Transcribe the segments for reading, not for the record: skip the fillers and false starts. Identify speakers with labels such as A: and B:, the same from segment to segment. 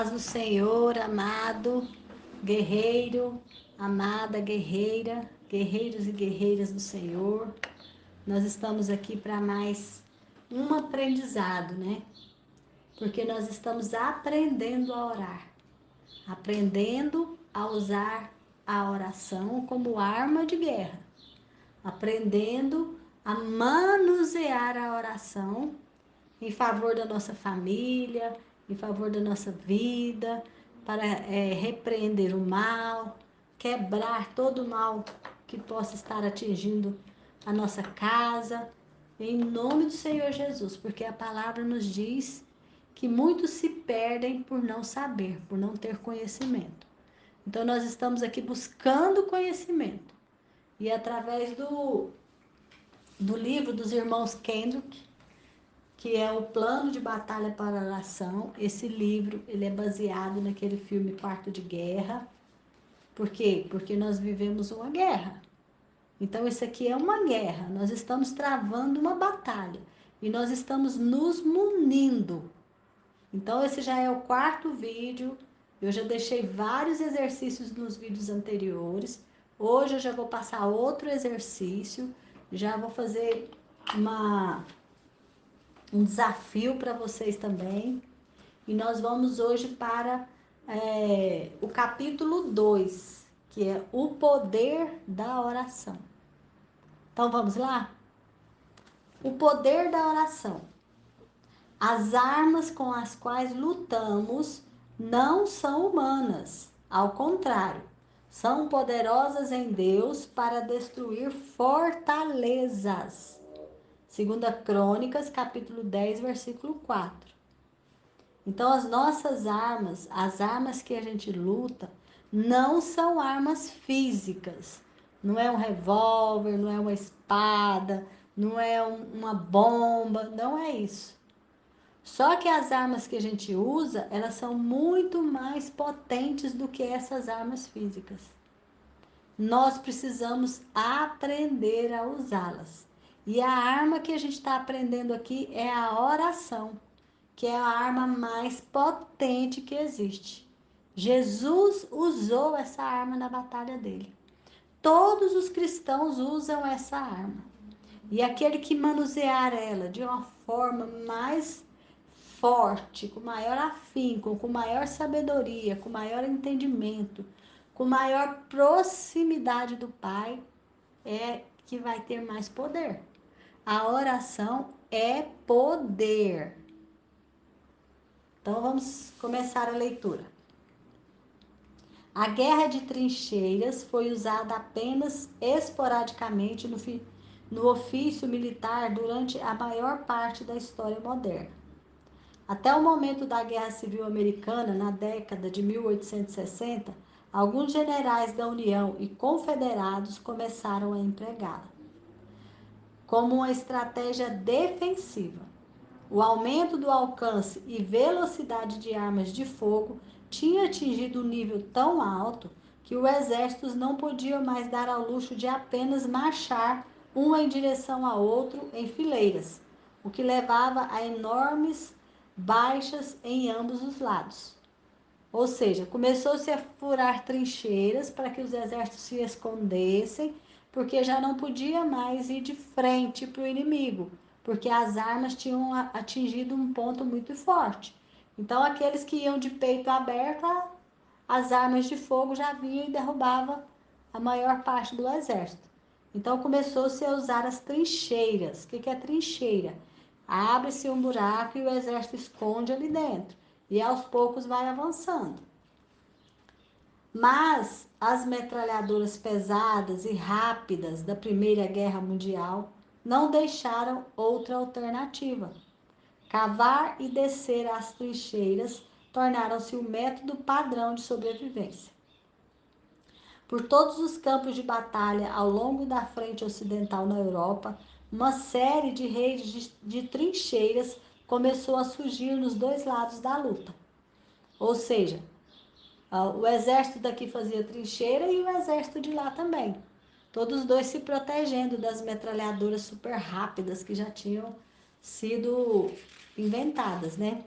A: paz do Senhor, amado guerreiro, amada guerreira, guerreiros e guerreiras do Senhor. Nós estamos aqui para mais um aprendizado, né? Porque nós estamos aprendendo a orar, aprendendo a usar a oração como arma de guerra, aprendendo a manusear a oração em favor da nossa família, em favor da nossa vida, para repreender o mal, quebrar todo o mal que possa estar atingindo a nossa casa, em nome do Senhor Jesus, porque a palavra nos diz que muitos se perdem por não saber, por não ter conhecimento. Então nós estamos aqui buscando conhecimento. E através do livro dos irmãos Kendrick, que é o Plano de Batalha para a Oração. Esse livro, ele é baseado naquele filme Quarto de Guerra. Por quê? Porque nós vivemos uma guerra. Então, isso aqui é uma guerra. Nós estamos travando uma batalha. E nós estamos nos munindo. Então, esse já é o quarto vídeo. Eu já deixei vários exercícios nos vídeos anteriores. Hoje eu já vou passar outro exercício. Já vou fazer um desafio para vocês também. E nós vamos hoje para o capítulo 2, que é o poder da oração. Então vamos lá? O poder da oração. As armas com as quais lutamos não são humanas, ao contrário, são poderosas em Deus para destruir fortalezas. 2 Crônicas, capítulo 10, versículo 4. Então, as nossas armas, as armas que a gente luta, não são armas físicas. Não é um revólver, não é uma espada, não é uma bomba, não é isso. Só que as armas que a gente usa, elas são muito mais potentes do que essas armas físicas. Nós precisamos aprender a usá-las. E a arma que a gente está aprendendo aqui é a oração, que é a arma mais potente que existe. Jesus usou essa arma na batalha dele. Todos os cristãos usam essa arma. E aquele que manusear ela de uma forma mais forte, com maior afinco, com maior sabedoria, com maior entendimento, com maior proximidade do Pai, é que vai ter mais poder. A oração é poder. Então vamos começar a leitura. A guerra de trincheiras foi usada apenas esporadicamente no ofício militar durante a maior parte da história moderna. Até o momento da Guerra Civil Americana, na década de 1860, alguns generais da União e confederados começaram a empregá-la como uma estratégia defensiva. O aumento do alcance e velocidade de armas de fogo tinha atingido um nível tão alto que os exércitos não podiam mais dar ao luxo de apenas marchar um em direção a outro em fileiras, o que levava a enormes baixas em ambos os lados. Ou seja, começou-se a furar trincheiras para que os exércitos se escondessem, porque já não podia mais ir de frente para o inimigo, porque as armas tinham atingido um ponto muito forte. Então, aqueles que iam de peito aberto, as armas de fogo já vinham e derrubavam a maior parte do exército. Então, começou-se a usar as trincheiras. O que é trincheira? Abre-se um buraco e o exército esconde ali dentro. E aos poucos vai avançando. Mas as metralhadoras pesadas e rápidas da Primeira Guerra Mundial não deixaram outra alternativa. Cavar e descer as trincheiras tornaram-se o método padrão de sobrevivência. Por todos os campos de batalha ao longo da frente ocidental na Europa, uma série de redes de trincheiras começou a surgir nos dois lados da luta. Ou seja, o exército daqui fazia trincheira e o exército de lá também. Todos os dois se protegendo das metralhadoras super rápidas que já tinham sido inventadas, né?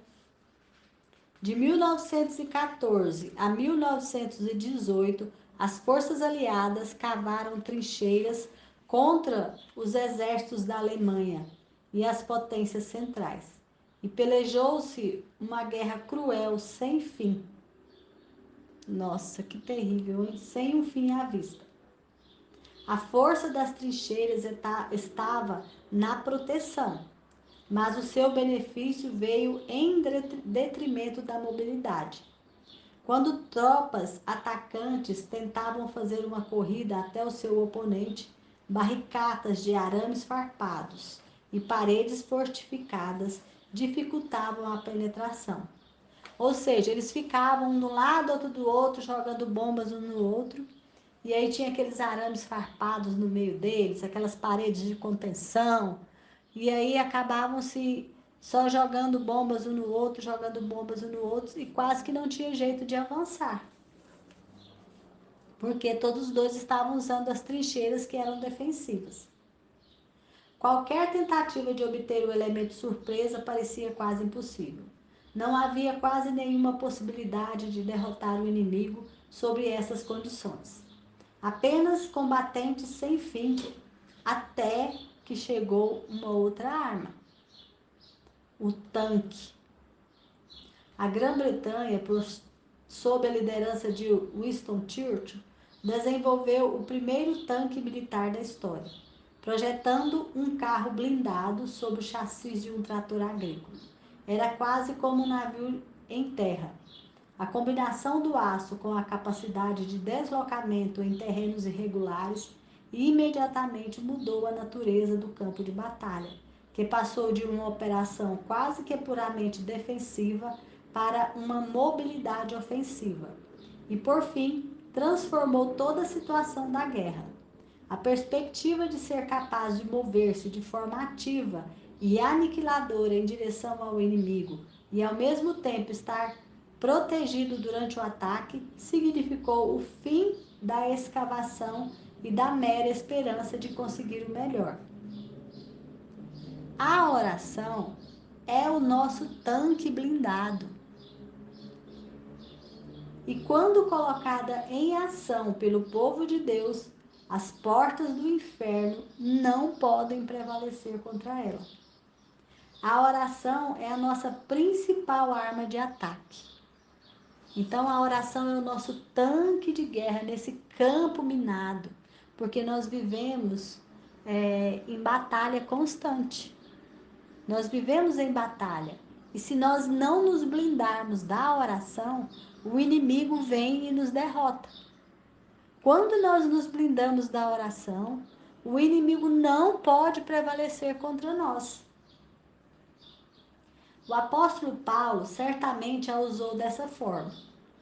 A: De 1914 a 1918, as forças aliadas cavaram trincheiras contra os exércitos da Alemanha e as potências centrais. E pelejou-se uma guerra cruel, sem fim. Nossa, que terrível, hein? Sem um fim à vista. A força das trincheiras estava na proteção, mas o seu benefício veio em detrimento da mobilidade. Quando tropas atacantes tentavam fazer uma corrida até o seu oponente, barricadas de arames farpados e paredes fortificadas dificultavam a penetração. Ou seja, eles ficavam um do lado, outro do outro, jogando bombas um no outro, e aí tinha aqueles arames farpados no meio deles, aquelas paredes de contenção, e aí acabavam se só jogando bombas um no outro, jogando bombas um no outro, e quase que não tinha jeito de avançar. Porque todos os dois estavam usando as trincheiras que eram defensivas. Qualquer tentativa de obter o elemento surpresa parecia quase impossível. Não havia quase nenhuma possibilidade de derrotar o inimigo sob essas condições. Apenas combatentes sem fim, até que chegou uma outra arma, o tanque. A Grã-Bretanha, sob a liderança de Winston Churchill, desenvolveu o primeiro tanque militar da história, projetando um carro blindado sob o chassi de um trator agrícola. Era quase como um navio em terra. A combinação do aço com a capacidade de deslocamento em terrenos irregulares imediatamente mudou a natureza do campo de batalha, que passou de uma operação quase que puramente defensiva para uma mobilidade ofensiva e, por fim, transformou toda a situação da guerra. A perspectiva de ser capaz de mover-se de forma ativa e aniquiladora em direção ao inimigo e, ao mesmo tempo, estar protegido durante o ataque significou o fim da escavação e da mera esperança de conseguir o melhor. A oração é o nosso tanque blindado. E quando colocada em ação pelo povo de Deus, as portas do inferno não podem prevalecer contra ela. A oração é a nossa principal arma de ataque. Então, a oração é o nosso tanque de guerra nesse campo minado, porque nós vivemos em batalha constante. Nós vivemos em batalha. E se nós não nos blindarmos da oração, o inimigo vem e nos derrota. Quando nós nos blindamos da oração, o inimigo não pode prevalecer contra nós. O apóstolo Paulo certamente a usou dessa forma.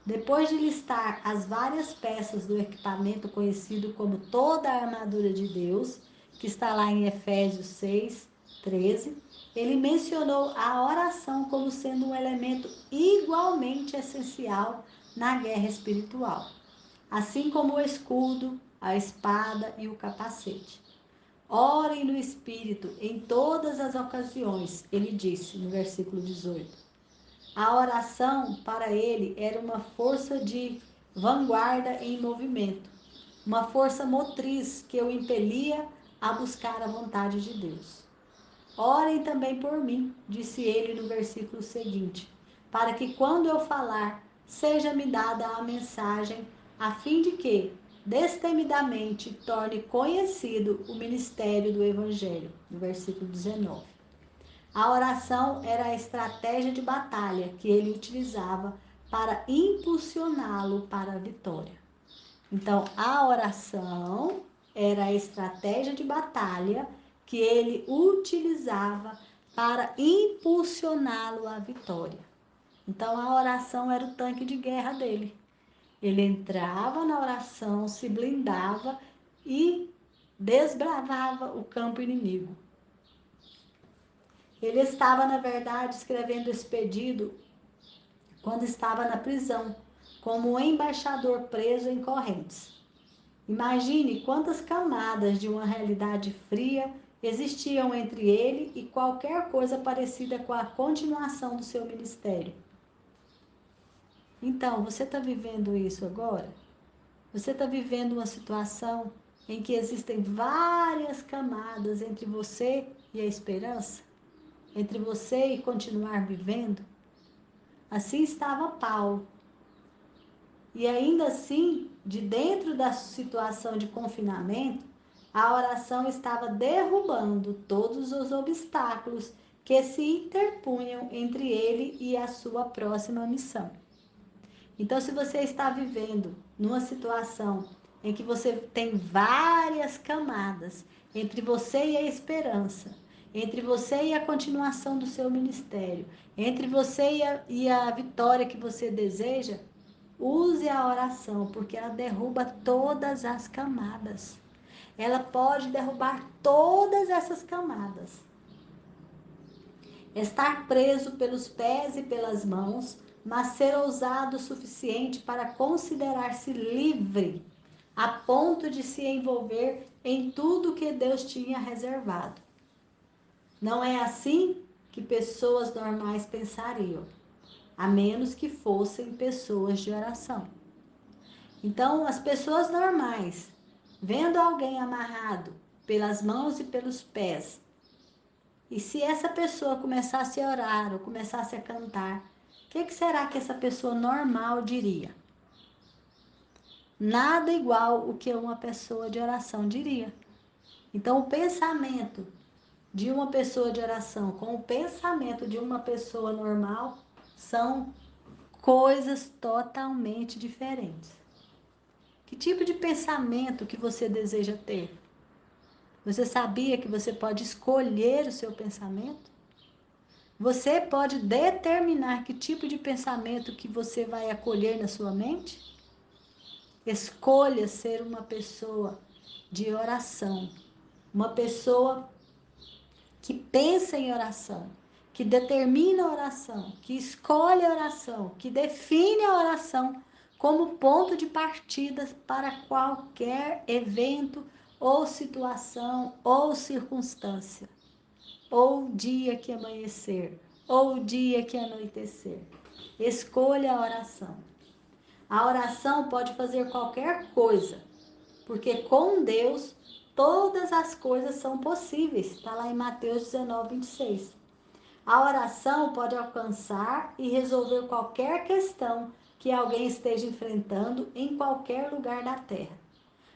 A: Depois de listar as várias peças do equipamento conhecido como toda a armadura de Deus, que está lá em Efésios 6, 13, ele mencionou a oração como sendo um elemento igualmente essencial na guerra espiritual, assim como o escudo, a espada e o capacete. Orem no Espírito em todas as ocasiões, ele disse no versículo 18. A oração para ele era uma força de vanguarda em movimento, uma força motriz que o impelia a buscar a vontade de Deus. Orem também por mim, disse ele no versículo seguinte, para que quando eu falar, seja-me dada a mensagem, a fim de que, destemidamente, torne conhecido o ministério do Evangelho, no versículo 19. A oração era a estratégia de batalha que ele utilizava para impulsioná-lo para a vitória. Então, a oração era a estratégia de batalha que ele utilizava para impulsioná-lo à vitória. Então, a oração era o tanque de guerra dele. Ele entrava na oração, se blindava e desbravava o campo inimigo. Ele estava, na verdade, escrevendo esse pedido quando estava na prisão, como um embaixador preso em correntes. Imagine quantas camadas de uma realidade fria existiam entre ele e qualquer coisa parecida com a continuação do seu ministério. Então, você está vivendo isso agora? Você está vivendo uma situação em que existem várias camadas entre você e a esperança? Entre você e continuar vivendo? Assim estava Paulo. E ainda assim, de dentro da situação de confinamento, a oração estava derrubando todos os obstáculos que se interpunham entre ele e a sua próxima missão. Então, se você está vivendo numa situação em que você tem várias camadas entre você e a esperança, entre você e a continuação do seu ministério, entre você e a vitória que você deseja, use a oração, porque ela derruba todas as camadas. Ela pode derrubar todas essas camadas. Estar preso pelos pés e pelas mãos, mas ser ousado o suficiente para considerar-se livre, a ponto de se envolver em tudo que Deus tinha reservado. Não é assim que pessoas normais pensariam, a menos que fossem pessoas de oração. Então, as pessoas normais, vendo alguém amarrado pelas mãos e pelos pés, e se essa pessoa começasse a orar ou começasse a cantar, o que será que essa pessoa normal diria? Nada igual o que uma pessoa de oração diria. Então, o pensamento de uma pessoa de oração com o pensamento de uma pessoa normal são coisas totalmente diferentes. Que tipo de pensamento que você deseja ter? Você sabia que você pode escolher o seu pensamento? Você pode determinar que tipo de pensamento que você vai acolher na sua mente? Escolha ser uma pessoa de oração, uma pessoa que pensa em oração, que determina a oração, que escolhe a oração, que define a oração como ponto de partida para qualquer evento ou situação ou circunstância, ou dia que amanhecer, ou dia que anoitecer. Escolha a oração. A oração pode fazer qualquer coisa, porque com Deus todas as coisas são possíveis. Está lá em Mateus 19, 26. A oração pode alcançar e resolver qualquer questão que alguém esteja enfrentando em qualquer lugar da terra.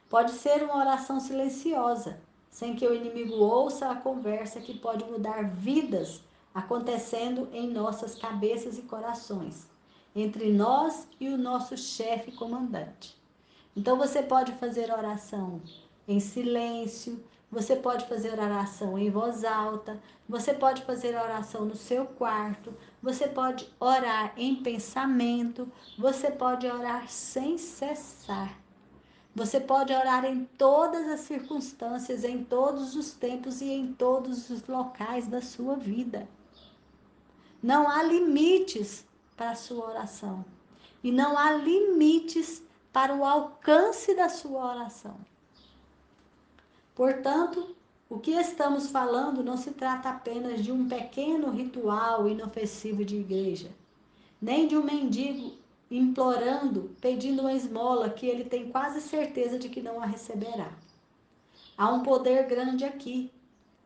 A: Pode ser uma oração silenciosa, sem que o inimigo ouça a conversa que pode mudar vidas acontecendo em nossas cabeças e corações, entre nós e o nosso chefe comandante. Então você pode fazer oração em silêncio, você pode fazer oração em voz alta, você pode fazer oração no seu quarto, você pode orar em pensamento, você pode orar sem cessar. Você pode orar em todas as circunstâncias, em todos os tempos e em todos os locais da sua vida. Não há limites para a sua oração. E não há limites para o alcance da sua oração. Portanto, o que estamos falando não se trata apenas de um pequeno ritual inofensivo de igreja, nem de um mendigo implorando, pedindo uma esmola que ele tem quase certeza de que não a receberá. Há um poder grande aqui,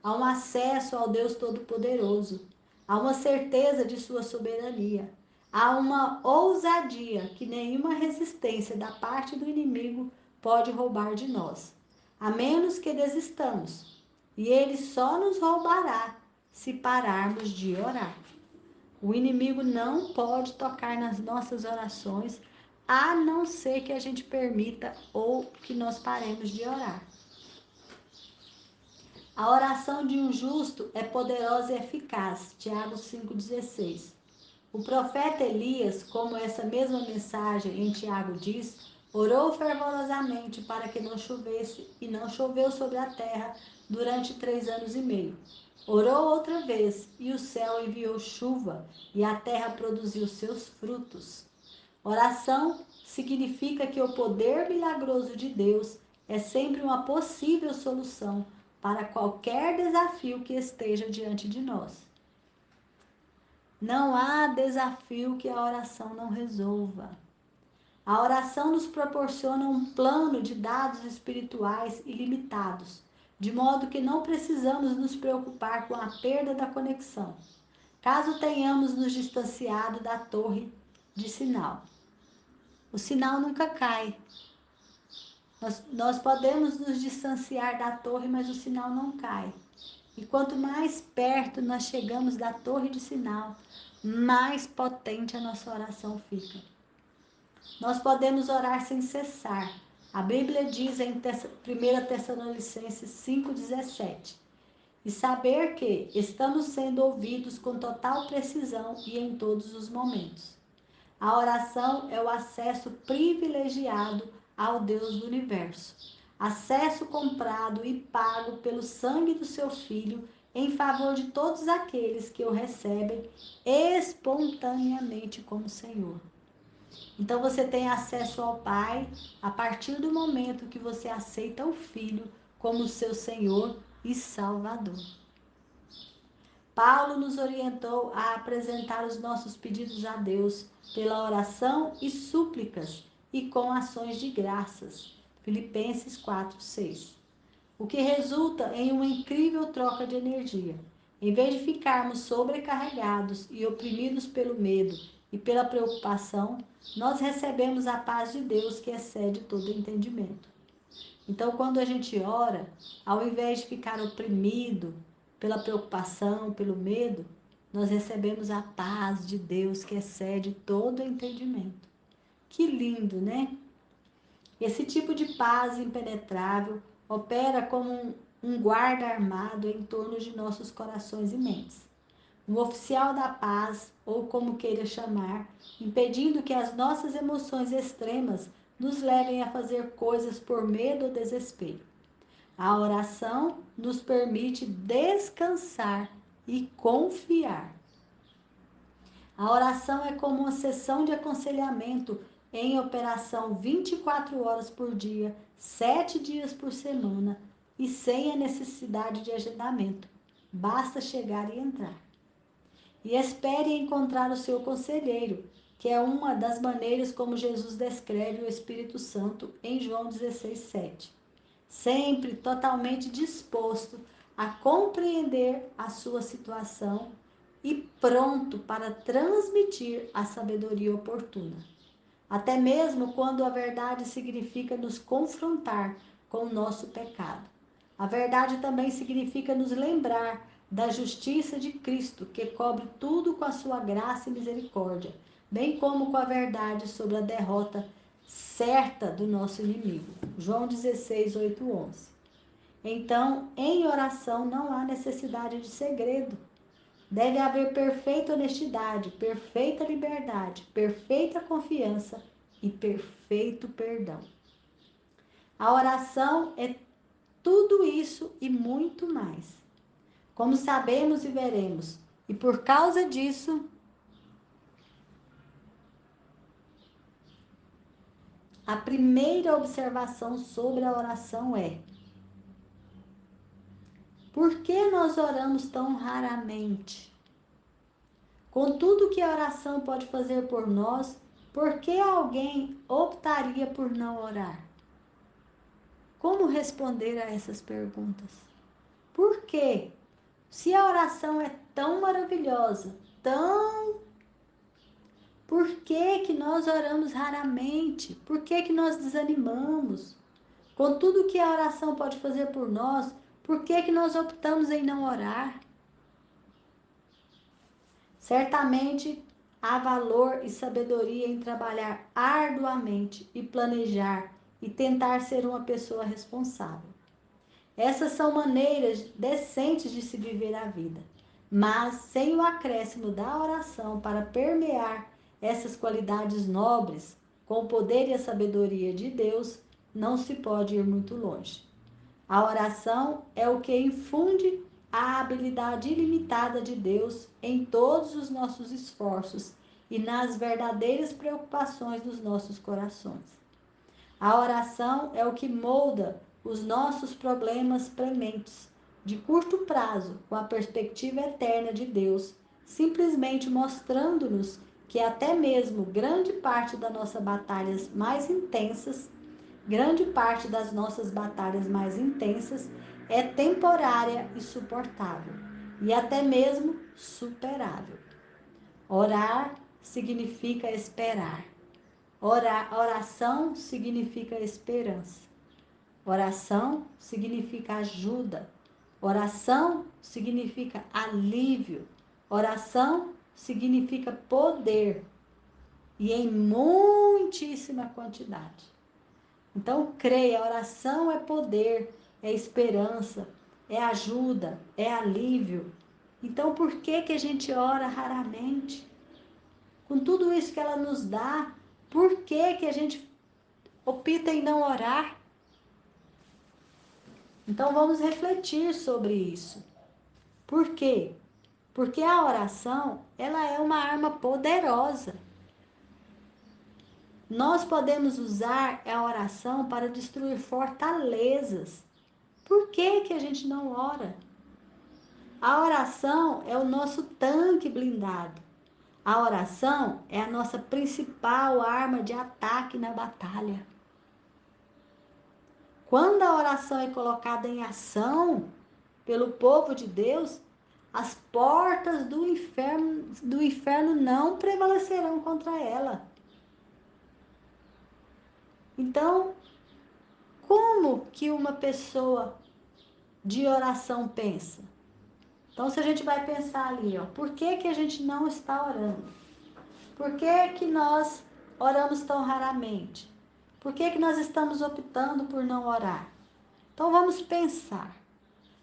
A: há um acesso ao Deus Todo-Poderoso, há uma certeza de sua soberania, há uma ousadia que nenhuma resistência da parte do inimigo pode roubar de nós, a menos que desistamos, e ele só nos roubará se pararmos de orar. O inimigo não pode tocar nas nossas orações, a não ser que a gente permita ou que nós paremos de orar. A oração de um justo é poderosa e eficaz. Tiago 5,16. O profeta Elias, como essa mesma mensagem em Tiago diz, orou fervorosamente para que não chovesse, e não choveu sobre a terra durante 3 anos e meio. Orou outra vez, e o céu enviou chuva, e a terra produziu seus frutos. Oração significa que o poder milagroso de Deus é sempre uma possível solução para qualquer desafio que esteja diante de nós. Não há desafio que a oração não resolva. A oração nos proporciona um plano de dados espirituais ilimitados, de modo que não precisamos nos preocupar com a perda da conexão, caso tenhamos nos distanciado da torre de sinal. O sinal nunca cai. Nós podemos nos distanciar da torre, mas o sinal não cai. E quanto mais perto nós chegamos da torre de sinal, mais potente a nossa oração fica. Nós podemos orar sem cessar. A Bíblia diz em 1 Tessalonicenses 5,17: e saber que estamos sendo ouvidos com total precisão e em todos os momentos. A oração é o acesso privilegiado ao Deus do universo. Acesso comprado e pago pelo sangue do seu Filho em favor de todos aqueles que o recebem espontaneamente como Senhor. Então você tem acesso ao Pai a partir do momento que você aceita o Filho como seu Senhor e Salvador. Paulo nos orientou a apresentar os nossos pedidos a Deus pela oração e súplicas e com ações de graças. Filipenses 4:6. O que resulta em uma incrível troca de energia. Em vez de ficarmos sobrecarregados e oprimidos pelo medo e pela preocupação, nós recebemos a paz de Deus que excede todo entendimento. Então, quando a gente ora, ao invés de ficar oprimido pela preocupação, pelo medo, nós recebemos a paz de Deus que excede todo entendimento. Que lindo, né? Esse tipo de paz impenetrável opera como um guarda armado em torno de nossos corações e mentes. Um oficial da paz, ou como queira chamar, impedindo que as nossas emoções extremas nos levem a fazer coisas por medo ou desespero. A oração nos permite descansar e confiar. A oração é como uma sessão de aconselhamento em operação 24 horas por dia, 7 dias por semana e sem a necessidade de agendamento. Basta chegar e entrar. E espere encontrar o seu conselheiro, que é uma das maneiras como Jesus descreve o Espírito Santo em João 16:7. Sempre totalmente disposto a compreender a sua situação e pronto para transmitir a sabedoria oportuna. Até mesmo quando a verdade significa nos confrontar com o nosso pecado. A verdade também significa nos lembrar da justiça de Cristo, que cobre tudo com a sua graça e misericórdia, bem como com a verdade sobre a derrota certa do nosso inimigo. João 16:8-11. Então, em oração não há necessidade de segredo. Deve haver perfeita honestidade, perfeita liberdade, perfeita confiança e perfeito perdão. A oração é tudo isso e muito mais. Como sabemos e veremos. E por causa disso, a primeira observação sobre a oração é: por que nós oramos tão raramente? Com tudo que a oração pode fazer por nós, por que alguém optaria por não orar? Como responder a essas perguntas? Por quê? Se a oração é tão maravilhosa, por que que nós oramos raramente? Por que que nós desanimamos? Com tudo que a oração pode fazer por nós, por que que nós optamos em não orar? Certamente há valor e sabedoria em trabalhar arduamente e planejar e tentar ser uma pessoa responsável. Essas são maneiras decentes de se viver a vida, mas sem o acréscimo da oração para permear essas qualidades nobres, com o poder e a sabedoria de Deus, não se pode ir muito longe. A oração é o que infunde a habilidade ilimitada de Deus em todos os nossos esforços e nas verdadeiras preocupações dos nossos corações. A oração é o que molda os nossos problemas prementes, de curto prazo, com a perspectiva eterna de Deus, simplesmente mostrando-nos que até mesmo grande parte das nossas batalhas mais intensas, é temporária e suportável, e até mesmo superável. Orar significa esperar. Oração significa esperança. Oração significa ajuda. Oração significa alívio. Oração significa poder. E em muitíssima quantidade. Então, creia, a oração é poder, é esperança, é ajuda, é alívio. Então, por que que a gente ora raramente? Com tudo isso que ela nos dá, por que que a gente opta em não orar? Então, vamos refletir sobre isso. Por quê? Porque a oração, ela é uma arma poderosa. Nós podemos usar a oração para destruir fortalezas. Por que que a gente não ora? A oração é o nosso tanque blindado. A oração é a nossa principal arma de ataque na batalha. Quando a oração é colocada em ação pelo povo de Deus, as portas do inferno não prevalecerão contra ela. Então, como que uma pessoa de oração pensa? Então, se a gente vai pensar ali, ó, por que que a gente não está orando? Por que que nós oramos tão raramente? Por que que nós estamos optando por não orar? Então, vamos pensar.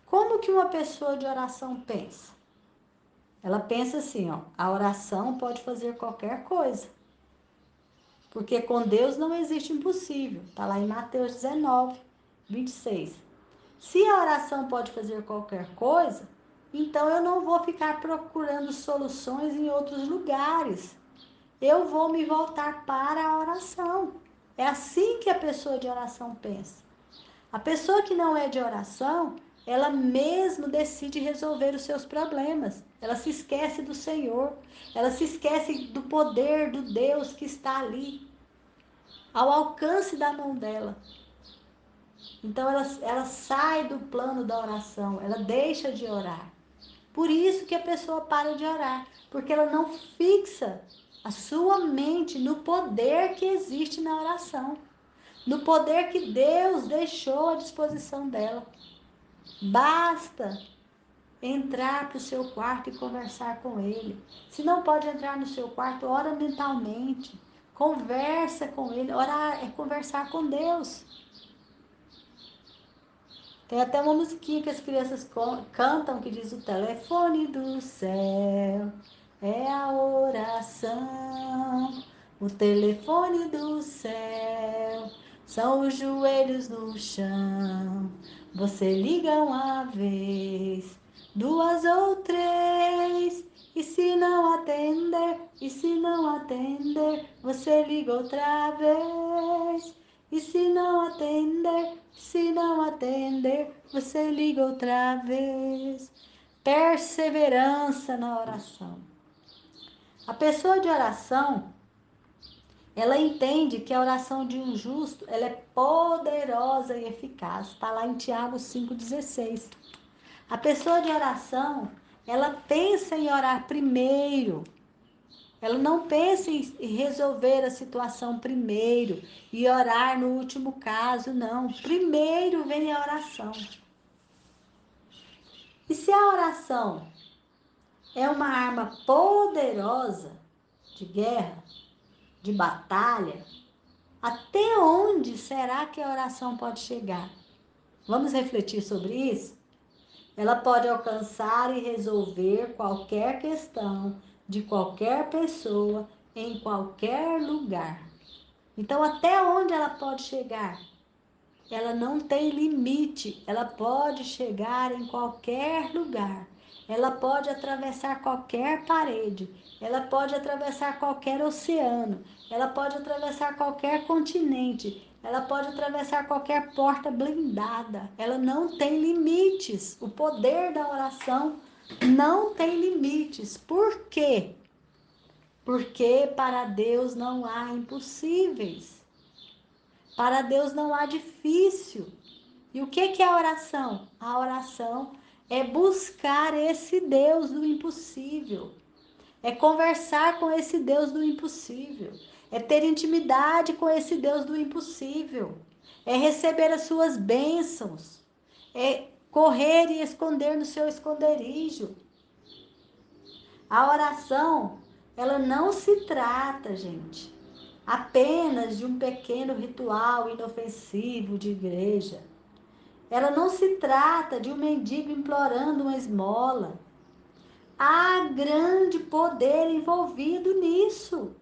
A: Como que uma pessoa de oração pensa? Ela pensa assim, ó, a oração pode fazer qualquer coisa. Porque com Deus não existe impossível. Está lá em Mateus 19, 26. Se a oração pode fazer qualquer coisa, então eu não vou ficar procurando soluções em outros lugares. Eu vou me voltar para a oração. É assim que a pessoa de oração pensa. A pessoa que não é de oração, ela mesmo decide resolver os seus problemas. Ela se esquece do Senhor. Ela se esquece do poder do Deus que está ali, ao alcance da mão dela. Então ela sai do plano da oração, ela deixa de orar. Por isso que a pessoa para de orar, porque ela não fixa a sua mente no poder que existe na oração, no poder que Deus deixou à disposição dela. Basta entrar para o seu quarto e conversar com Ele. Se não pode entrar no seu quarto, ora mentalmente, conversa com Ele. Orar é conversar com Deus. Tem até uma musiquinha que as crianças cantam que diz: o telefone do céu é a oração. O telefone do céu são os joelhos no chão. Você liga uma vez, duas ou três. E se não atender, você liga outra vez. E se não atender, você liga outra vez. Perseverança na oração. A pessoa de oração, ela entende que a oração de um justo, ela é poderosa e eficaz. Está lá em Tiago 5,16. A pessoa de oração, ela pensa em orar primeiro. Ela não pensa em resolver a situação primeiro e orar no último caso, não. Primeiro vem a oração. E se a oração é uma arma poderosa de guerra, de batalha, até onde será que a oração pode chegar? Vamos refletir sobre isso? Ela pode alcançar e resolver qualquer questão de qualquer pessoa em qualquer lugar. Então, até onde ela pode chegar? Ela não tem limite, ela pode chegar em qualquer lugar. Ela pode atravessar qualquer parede, ela pode atravessar qualquer oceano, ela pode atravessar qualquer continente, ela pode atravessar qualquer porta blindada. Ela não tem limites. O poder da oração Não tem limites. Por quê? Porque para Deus não há impossíveis. Para Deus não há difícil. E o que é a oração? A oração é buscar esse Deus do impossível. É conversar com esse Deus do impossível. É ter intimidade com esse Deus do impossível. É receber as suas bênçãos. É correr e esconder no seu esconderijo. A oração, ela não se trata, gente, apenas de um pequeno ritual inofensivo de igreja. Ela não se trata de um mendigo implorando uma esmola. Há grande poder envolvido nisso.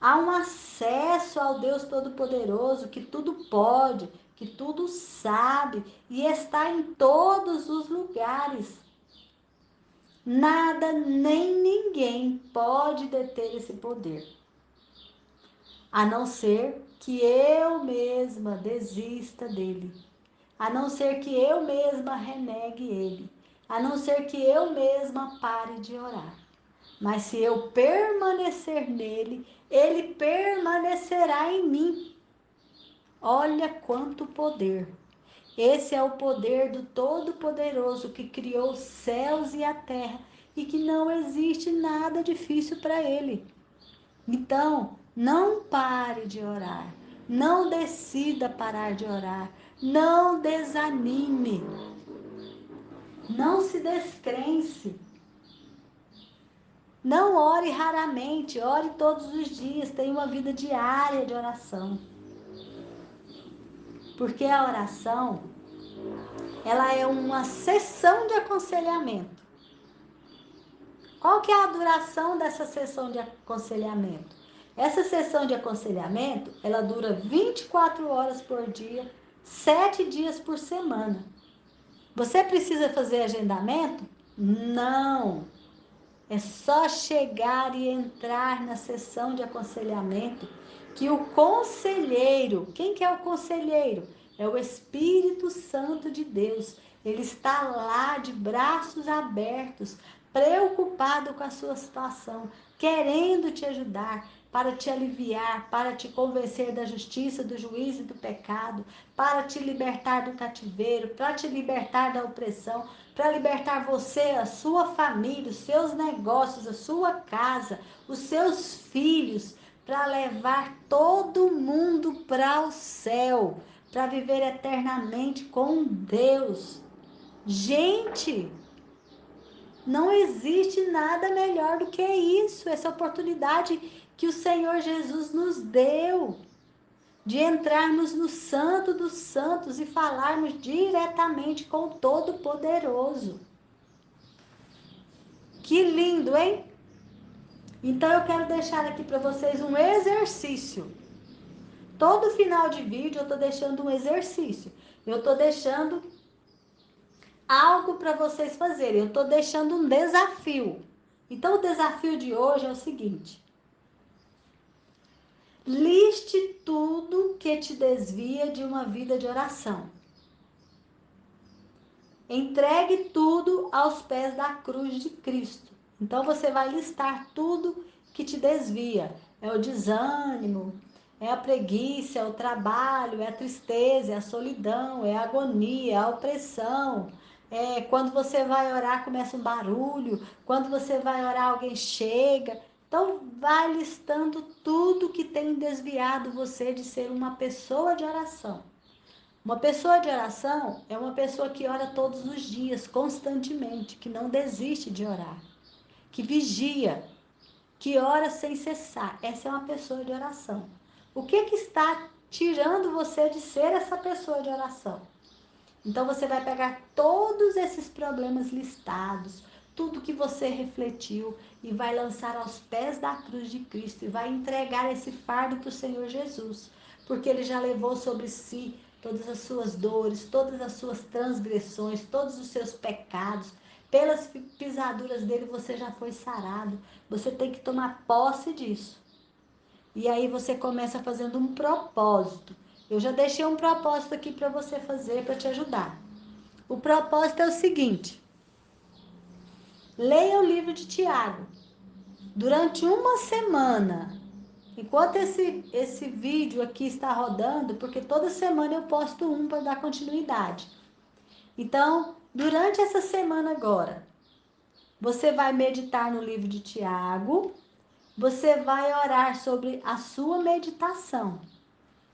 A: Há um acesso ao Deus Todo-Poderoso que tudo pode, que tudo sabe e está em todos os lugares. Nada nem ninguém pode deter esse poder, a não ser que eu mesma desista dele, a não ser que eu mesma renegue ele, a não ser que eu mesma pare de orar. Mas se eu permanecer nele, ele permanecerá em mim. Olha quanto poder! Esse é o poder do Todo-Poderoso que criou os céus e a terra e que não existe nada difícil para ele. Então, não pare de orar. Não decida parar de orar. Não desanime. Não se descrence. Não ore raramente, ore todos os dias. Tenha uma vida diária de oração. Porque a oração, ela é uma sessão de aconselhamento. Qual que é a duração dessa sessão de aconselhamento? Essa sessão de aconselhamento, ela dura 24 horas por dia, 7 dias por semana. Você precisa fazer agendamento? Não. É só chegar e entrar na sessão de aconselhamento que o conselheiro, quem que é o conselheiro? É o Espírito Santo de Deus. Ele está lá de braços abertos, preocupado com a sua situação, querendo te ajudar, para te aliviar, para te convencer da justiça, do juízo e do pecado, para te libertar do cativeiro, para te libertar da opressão, para libertar você, a sua família, os seus negócios, a sua casa, os seus filhos, para levar todo mundo para o céu, para viver eternamente com Deus. Gente, não existe nada melhor do que isso, essa oportunidade que o Senhor Jesus nos deu de entrarmos no Santo dos Santos e falarmos diretamente com o Todo-Poderoso. Que lindo, hein? Então eu quero deixar aqui para vocês um exercício. Todo final de vídeo eu estou deixando um exercício. Eu estou deixando algo para vocês fazerem. Eu estou deixando um desafio. Então o desafio de hoje é o seguinte: liste tudo que te desvia de uma vida de oração. Entregue tudo aos pés da cruz de Cristo. Então você vai listar tudo que te desvia. É o desânimo, é a preguiça, é o trabalho, é a tristeza, é a solidão, é a agonia, é a opressão. É quando você vai orar, começa um barulho. Quando você vai orar, alguém chega. Então vai listando tudo que tem desviado você de ser uma pessoa de oração. Uma pessoa de oração é uma pessoa que ora todos os dias, constantemente, que não desiste de orar, que vigia, que ora sem cessar. Essa é uma pessoa de oração. O que está tirando você de ser essa pessoa de oração? Então você vai pegar todos esses problemas listados, tudo que você refletiu e vai lançar aos pés da cruz de Cristo e vai entregar esse fardo para o Senhor Jesus, porque ele já levou sobre si todas as suas dores, todas as suas transgressões, todos os seus pecados. Pelas pisaduras dele você já foi sarado. Você tem que tomar posse disso. E aí você começa fazendo um propósito. Eu já deixei um propósito aqui para você fazer, para te ajudar. O propósito é o seguinte: Leia o livro de Tiago durante uma semana. Enquanto esse vídeo aqui está rodando, porque toda semana eu posto um para dar continuidade. Então, durante essa semana agora, você vai meditar no livro de Tiago, você vai orar sobre a sua meditação.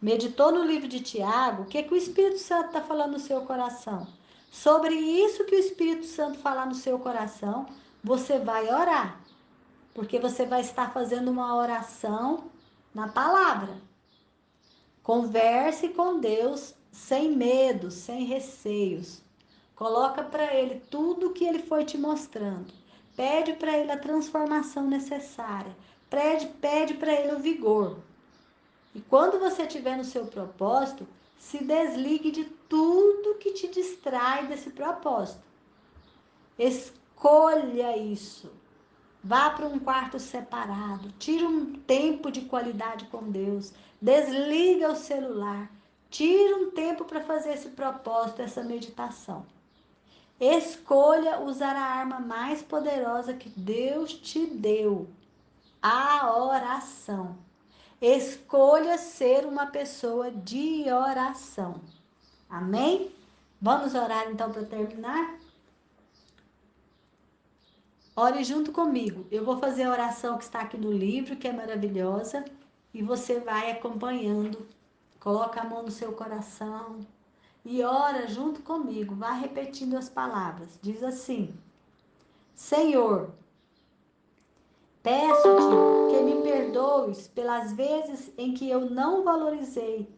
A: Meditou no livro de Tiago, o que, que o Espírito Santo está falando no seu coração? Sobre isso que o Espírito Santo falar no seu coração, você vai orar, porque você vai estar fazendo uma oração na palavra. Converse com Deus sem medo, sem receios. Coloca para Ele tudo o que Ele foi te mostrando. Pede para Ele a transformação necessária. Pede para Ele o vigor. E quando você estiver no seu propósito, se desligue de tudo que te distrai desse propósito. Escolha isso. Vá para um quarto separado. Tire um tempo de qualidade com Deus. Desliga o celular. Tire um tempo para fazer esse propósito, essa meditação. Escolha usar a arma mais poderosa que Deus te deu, a oração. Escolha ser uma pessoa de oração. Amém? Vamos orar então para terminar? Ore junto comigo. Eu vou fazer a oração que está aqui no livro, que é maravilhosa, e você vai acompanhando. Coloca a mão no seu coração e ora junto comigo. Vá repetindo as palavras. Diz assim: Senhor, peço-te que me perdoes pelas vezes em que eu não valorizei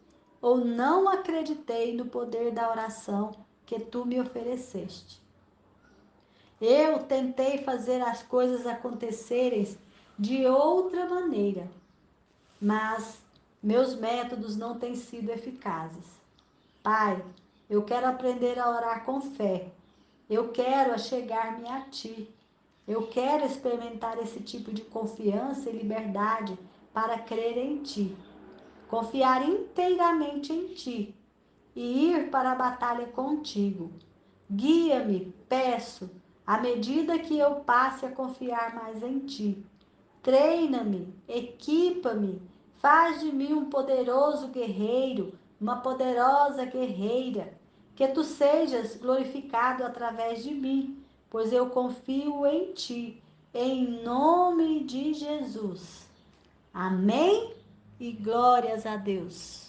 A: ou não acreditei no poder da oração que tu me ofereceste. Eu tentei fazer as coisas acontecerem de outra maneira, mas meus métodos não têm sido eficazes. Pai, eu quero aprender a orar com fé. Eu quero achegar-me a Ti. Eu quero experimentar esse tipo de confiança e liberdade para crer em Ti, confiar inteiramente em Ti e ir para a batalha contigo. Guia-me, peço, à medida que eu passe a confiar mais em Ti. Treina-me, equipa-me, faz de mim um poderoso guerreiro, uma poderosa guerreira. Que Tu sejas glorificado através de mim, pois eu confio em Ti, em nome de Jesus. Amém? E glórias a Deus.